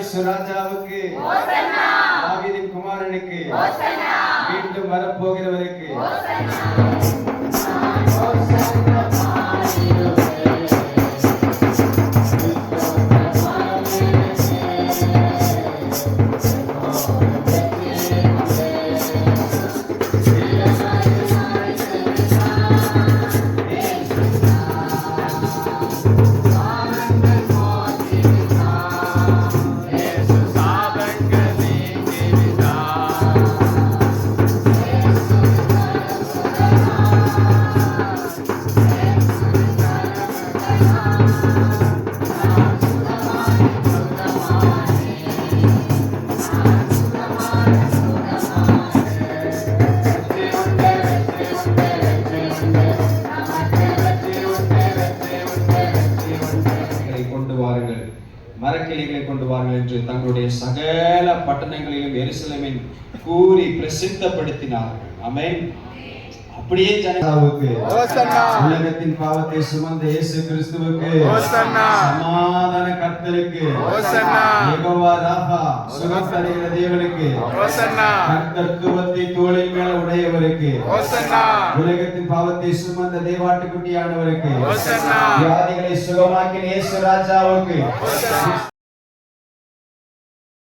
இயேசு ராஜாவுக்கு, தாவீதின் குமாரனுக்கு, மீண்டும் வரப்போகிறவருக்கு மரக்கிளைகளை கொண்டு வாருங்கள் என்று தங்களுடைய சகல பட்டணங்களிலும் எருசலேமில் கூறி பிரசித்தப்படுத்தினார்கள். ஆமென். அப்படியே ஜனதாவுக்கு உலகத்தின் பாவத்தை சுமந்த இயேசு கிறிஸ்துவுக்கு சமாதான கர்த்தருக்கு யெகோவா ராபா சுகம் தருகிற தேவனுக்கு கர்த்தத்துவத்தை தோளின் மேல உடையவருக்கு உலகத்தின் பாவத்தை சுமந்த தேவாட்டுக்குட்டியானவருக்கு வியாதிகளை சுகமாக்கின இயேசு ராஜாவுக்கு